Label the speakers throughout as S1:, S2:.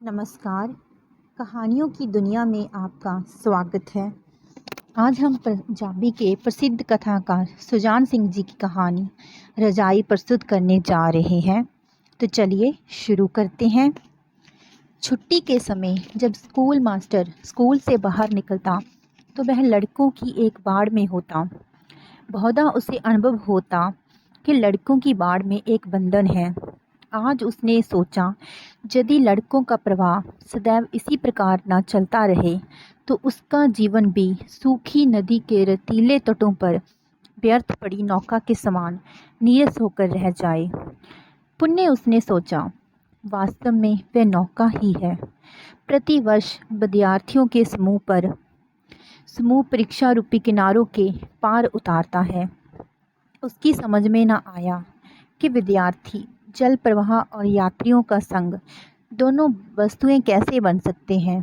S1: नमस्कार। कहानियों की दुनिया में आपका स्वागत है। आज हम पंजाबी के प्रसिद्ध कथाकार सुजान सिंह जी की कहानी रजाई प्रस्तुत करने जा रहे हैं। तो चलिए शुरू करते हैं। छुट्टी के समय जब स्कूल मास्टर स्कूल से बाहर निकलता तो वह लड़कों की एक बाड़ में होता। बहुधा उसे अनुभव होता कि लड़कों की बाड़ में एक बंधन है। आज उसने सोचा, यदि लड़कों का प्रवाह सदैव इसी प्रकार न चलता रहे तो उसका जीवन भी सूखी नदी के रेतीले तटों पर व्यर्थ पड़ी नौका के समान नीरस होकर रह जाए। पुण्य उसने सोचा, वास्तव में वह नौका ही है। प्रतिवर्ष विद्यार्थियों के समूह परीक्षा रूपी किनारों के पार उतारता है। उसकी समझ में न आया कि विद्यार्थी, जल प्रवाह और यात्रियों का संग दोनों वस्तुएं कैसे बन सकते हैं।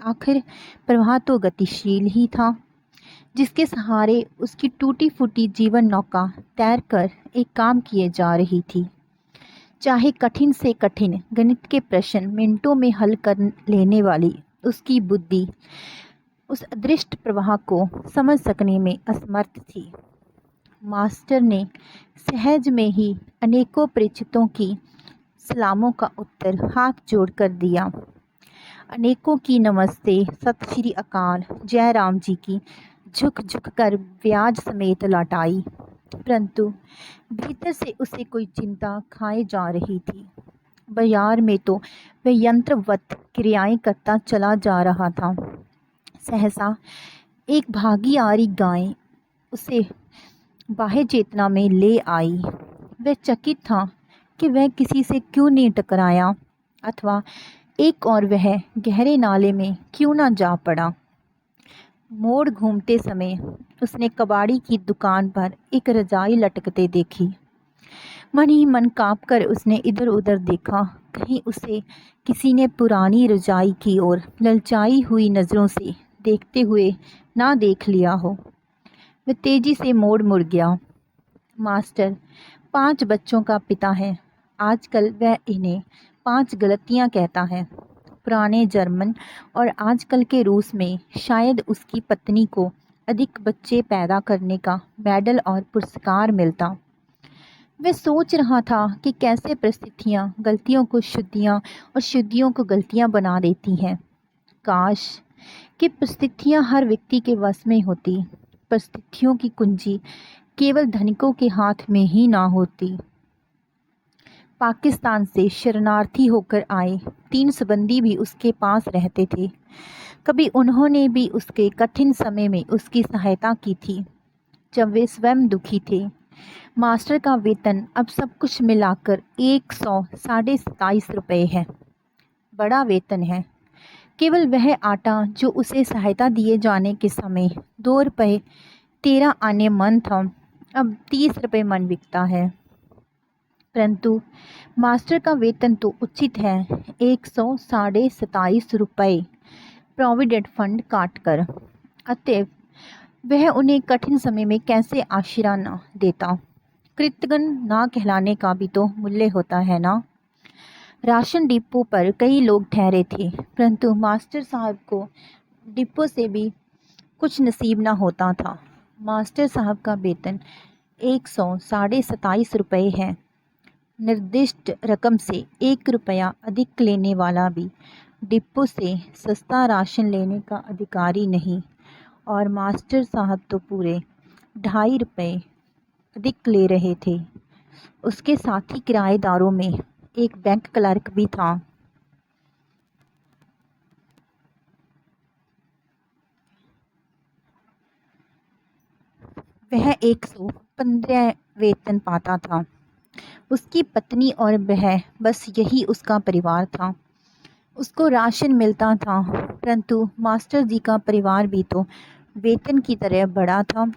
S1: आखिर प्रवाह तो गतिशील ही था, जिसके सहारे उसकी टूटी फूटी जीवन नौका तैरकर एक काम किए जा रही थी। चाहे कठिन से कठिन गणित के प्रश्न मिनटों में हल कर लेने वाली उसकी बुद्धि उस अदृष्ट प्रवाह को समझ सकने में असमर्थ थी। मास्टर ने सहज में ही अनेकों परिचितों की सलामों का उत्तर हाथ जोड़कर दिया। अनेकों की नमस्ते, सत श्री अकाल, जय राम जी की झुक झुक कर ब्याज समेत लौटाई, परंतु भीतर से उसे कोई चिंता खाए जा रही थी। बाजार में तो वह यंत्रवत क्रियाएं करता चला जा रहा था। सहसा एक भागी आ रही गाय उसे बाह्य चेतना में ले आई। वह चकित था कि वह किसी से क्यों नहीं टकराया, अथवा एक और वह गहरे नाले में क्यों ना जा पड़ा। मोड़ घूमते समय उसने कबाड़ी की दुकान पर एक रजाई लटकते देखी। मन ही मन काँप कर उसने इधर उधर देखा, कहीं उसे किसी ने पुरानी रजाई की ओर ललचाई हुई नज़रों से देखते हुए ना देख लिया हो। वह तेजी से मुड़ गया। मास्टर 5 बच्चों का पिता है। आजकल वह इन्हें 5 गलतियां कहता है। पुराने जर्मन और आजकल के रूस में शायद उसकी पत्नी को अधिक बच्चे पैदा करने का मेडल और पुरस्कार मिलता। वह सोच रहा था कि कैसे परिस्थितियां गलतियों को शुद्धियां और शुद्धियों को गलतियां बना देती हैं। काश कि परिस्थितियां हर व्यक्ति के वश में होती। परिस्थितियों की कुंजी केवल धनिकों के हाथ में ही ना होती। पाकिस्तान से शरणार्थी होकर आए 3 संबंधी भी उसके पास रहते थे। कभी उन्होंने भी उसके कठिन समय में उसकी सहायता की थी, जब वे स्वयं दुखी थे। मास्टर का वेतन अब सब कुछ मिलाकर 127 रुपये है। बड़ा वेतन है। केवल वह आटा जो उसे सहायता दिए जाने के समय 2 रुपये 13 आने मन था, अब 30 रुपये मन बिकता है। परंतु मास्टर का वेतन तो उचित है, 127 रुपये प्रोविडेंट फंड काट कर। अतएव वह उन्हें कठिन समय में कैसे आशीर्वाद न देता। कृतज्ञ ना कहलाने का भी तो मूल्य होता है ना। राशन डिपो पर कई लोग ठहरे थे, परंतु मास्टर साहब को डिपो से भी कुछ नसीब न होता था। मास्टर साहब का वेतन 127 रुपये है। निर्दिष्ट रकम से 1 रुपया अधिक लेने वाला भी डिपो से सस्ता राशन लेने का अधिकारी नहीं, और मास्टर साहब तो पूरे 2.5 रुपये अधिक ले रहे थे। उसके साथी किराएदारों में एक बैंक क्लर्क भी था। वह 115 वेतन पाता था। उसकी पत्नी और वह, बस यही उसका परिवार था। उसको राशन मिलता था, परंतु मास्टर जी का परिवार भी तो वेतन की तरह बड़ा था।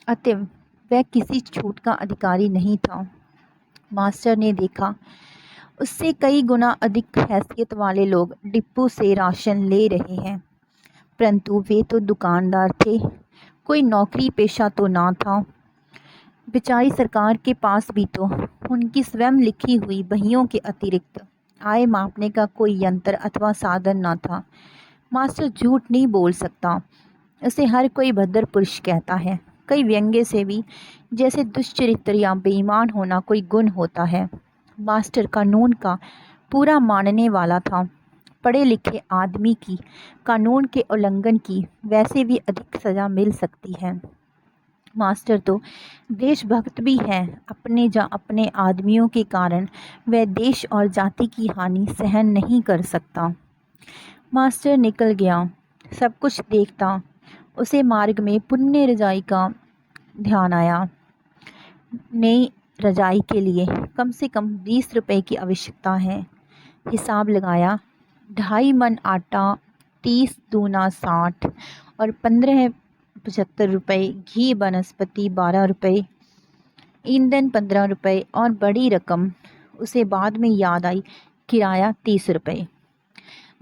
S1: अतएव वह किसी छूट का अधिकारी नहीं था। मास्टर ने देखा, उससे कई गुना अधिक हैसियत वाले लोग डिपो से राशन ले रहे हैं, परंतु वे तो दुकानदार थे, कोई नौकरी पेशा तो ना था। बेचारी सरकार के पास भी तो उनकी स्वयं लिखी हुई बहियों के अतिरिक्त आय मापने का कोई यंत्र अथवा साधन न था। मास्टर झूठ नहीं बोल सकता, उसे हर कोई भद्र पुरुष कहता है। कई व्यंग्य से भी जैसे दुष्चरित्र या बेईमान होना कोई गुण होता है। मास्टर कानून का पूरा मानने वाला था। पढ़े लिखे आदमी की कानून के उल्लंघन की वैसे भी अधिक सज़ा मिल सकती है। मास्टर तो देशभक्त भी है। अपने आदमियों के कारण वह देश और जाति की हानि सहन नहीं कर सकता। मास्टर निकल गया। सब कुछ देखता उसे मार्ग में पुण्य रजाई का ध्यान आया। नई रजाई के लिए कम से कम 20 रुपए की आवश्यकता है। हिसाब लगाया, 2.5 मन आटा, 30 दूना 60 और 15 75 रुपये, घी वनस्पति 12 रुपये, ईंधन 15 रुपये और बड़ी रकम उसे बाद में याद आई, किराया 30 रुपये,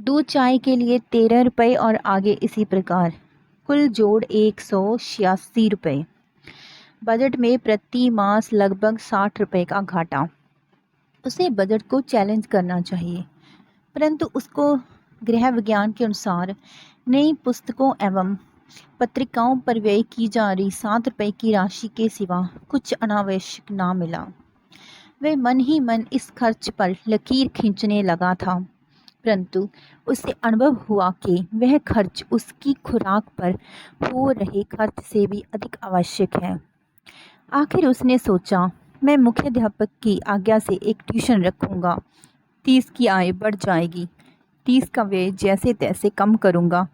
S1: दूध चाय के लिए 13 रुपये और आगे इसी प्रकार, कुल जोड़ 186 रुपये। बजट में प्रति मास लगभग 60 रुपये का घाटा। उसे बजट को चैलेंज करना चाहिए, परंतु उसको गृह विज्ञान के अनुसार नई पुस्तकों एवं पत्रिकाओं पर व्यय की जा रही 7 रुपये की राशि के सिवा कुछ अनावश्यक ना मिला। वह मन ही मन इस खर्च पर लकीर खींचने लगा था, परंतु उसे अनुभव हुआ कि वह खर्च उसकी खुराक पर हो रहे खर्च से भी अधिक आवश्यक है। आखिर उसने सोचा, मैं मुख्याध्यापक की आज्ञा से एक ट्यूशन रखूँगा। 30 की आय बढ़ जाएगी, 30 का व्यय जैसे तैसे कम करूँगा,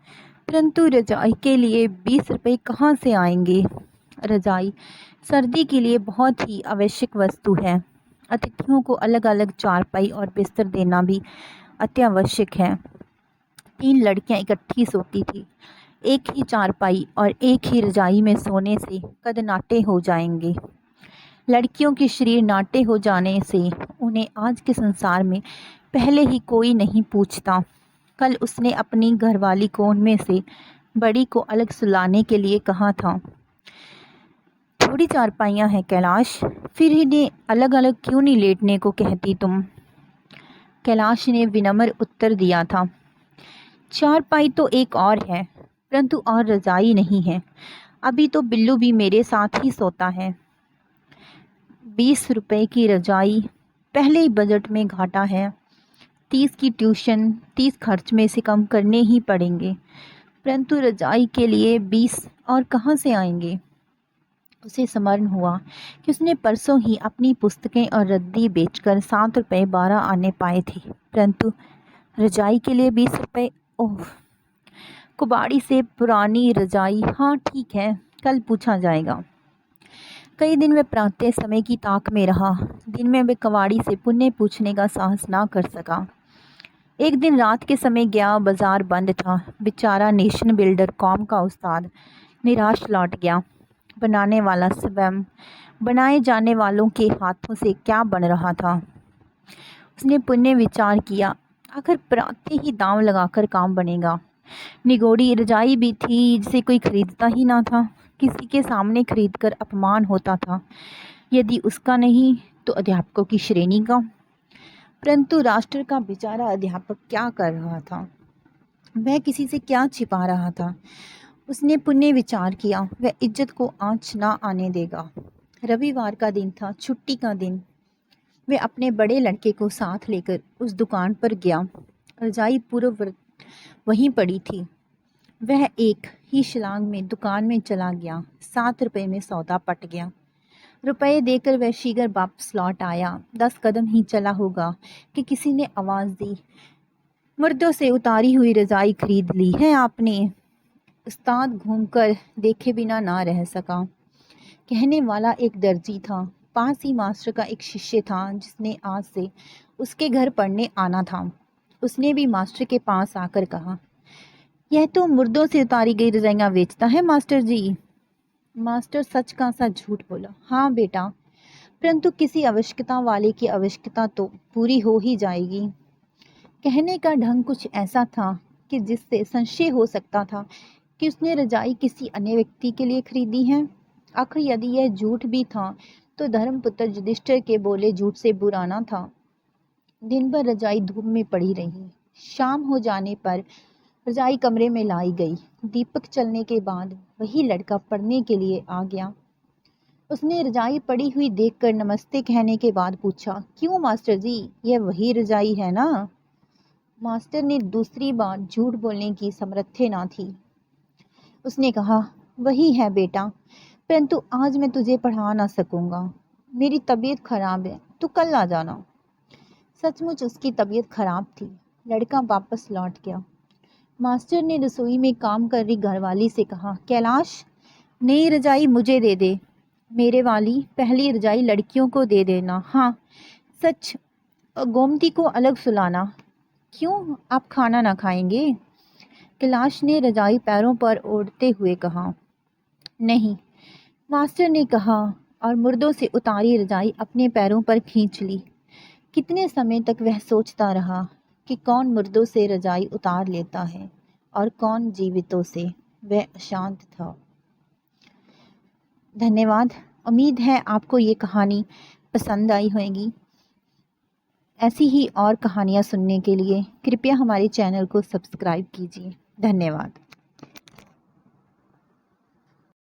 S1: परंतु रजाई के लिए 20 रुपये कहाँ से आएंगे? रजाई सर्दी के लिए बहुत ही आवश्यक वस्तु है। अतिथियों को अलग अलग चारपाई और बिस्तर देना भी अत्यावश्यक है। 3 लड़कियां इकट्ठी सोती थी। एक ही चारपाई और एक ही रजाई में सोने से कद नाटे हो जाएंगे। लड़कियों के शरीर नाटे हो जाने से उन्हें आज के संसार में पहले ही कोई नहीं पूछता। कल उसने अपनी घरवाली को उनमें से बड़ी को अलग सुलाने के लिए कहा था। थोड़ी चारपाइयाँ हैं कैलाश, फिर इन्हें अलग अलग क्यों नहीं लेटने को कहती तुम? कैलाश ने विनम्र उत्तर दिया था, चारपाई तो एक और है, परंतु और रजाई नहीं है। अभी तो बिल्लू भी मेरे साथ ही सोता है। 20 रुपये की रजाई, पहले ही बजट में घाटा है। 30 की ट्यूशन, 30 खर्च में से कम करने ही पड़ेंगे, परंतु रजाई के लिए 20 और कहाँ से आएंगे? उसे स्मरण हुआ कि उसने परसों ही अपनी पुस्तकें और रद्दी बेचकर 7 रुपये 12 आने पाए थे, परंतु रजाई के लिए 20 रुपये। ओह, कुबाड़ी से पुरानी रजाई, हाँ ठीक है, कल पूछा जाएगा। कई दिन वह प्रातः समय की ताक में रहा। दिन में वह कबाड़ी से पुण्य पूछने का साहस ना कर सका। एक दिन रात के समय गया, बाजार बंद था। बेचारा नेशन बिल्डर कौम का उस्ताद निराश लौट गया। बनाने वाला स्वयं, बनाए जाने वालों के हाथों से क्या बन रहा था? उसने पुण्य विचार किया, आखिर प्रातः ही दांव लगाकर काम बनेगा। निगोड़ी रजाई भी थी जिसे कोई खरीदता ही ना था। किसी के सामने खरीदकर अपमान होता था, यदि उसका नहीं तो अध्यापकों की श्रेणी का। परंतु राष्ट्र का बेचारा अध्यापक क्या कर रहा था? वह किसी से क्या छिपा रहा था? उसने पुण्य विचार किया, वह इज्जत को आँच ना आने देगा। रविवार का दिन था, छुट्टी का दिन। वह अपने बड़े लड़के को साथ लेकर उस दुकान पर गया। रजाई पूर्व वहीं पड़ी थी। वह एक ही छलांग में दुकान में चला गया। 7 रुपये में सौदा पट गया। रुपये देकर वह शीघ्र वापस लौट आया। 10 कदम ही चला होगा कि किसी ने आवाज़ दी, मर्दों से उतारी हुई रजाई खरीद ली है आपने? उस्ताद घूमकर देखे बिना ना रह सका। कहने वाला एक दर्जी था। पास ही मास्टर का एक शिष्य था जिसने आज से उसके घर पढ़ने आना था। उसने भी मास्टर के पास आकर कहा, यह तो मुर्दों से उतारी गई रजाइयाँ बेचता है मास्टर जी। मास्टर सच का सा झूठ बोला, हाँ बेटा, परंतु किसी आवश्यकता वाले की आवश्यकता तो पूरी हो ही जाएगी। कहने का ढंग कुछ ऐसा था कि जिससे संशय हो सकता था कि उसने रजाई किसी अन्य व्यक्ति के लिए खरीदी है। आखिर यदि यह झूठ भी था तो धर्मपुत्र युधिष्ठिर के बोले झूठ से बुरा ना था। दिन भर रजाई धूप में पड़ी रही। शाम हो जाने पर रजाई कमरे में लाई गई। दीपक चलने के बाद वही लड़का पढ़ने के लिए आ गया। उसने रजाई पड़ी हुई देखकर नमस्ते कहने के बाद पूछा, क्यों मास्टर जी, यह वही रजाई है ना? मास्टर ने दूसरी बार झूठ बोलने की सामर्थ्य ना थी। उसने कहा, वही है बेटा, परंतु आज मैं तुझे पढ़ा ना सकूंगा। मेरी तबीयत खराब है, तू कल आ जाना। सचमुच उसकी तबीयत खराब थी। लड़का वापस लौट गया। मास्टर ने रसोई में काम कर रही घरवाली से कहा, कैलाश, नई रजाई मुझे दे दे। मेरे वाली, पहली रजाई लड़कियों को दे देना। हाँ सच, गोमती को अलग सुलाना। क्यों, आप खाना ना खाएंगे? कैलाश ने रजाई पैरों पर ओढ़ते हुए कहा। नहीं, मास्टर ने कहा और मुर्दों से उतारी रजाई अपने पैरों पर खींच ली। कितने समय तक वह सोचता रहा कि कौन मुर्दों से रजाई उतार लेता है और कौन जीवितों से। वह अशांत था। धन्यवाद। उम्मीद है आपको ये कहानी पसंद आई होगी। ऐसी ही और कहानियाँ सुनने के लिए कृपया हमारे चैनल को सब्सक्राइब कीजिए। धन्यवाद।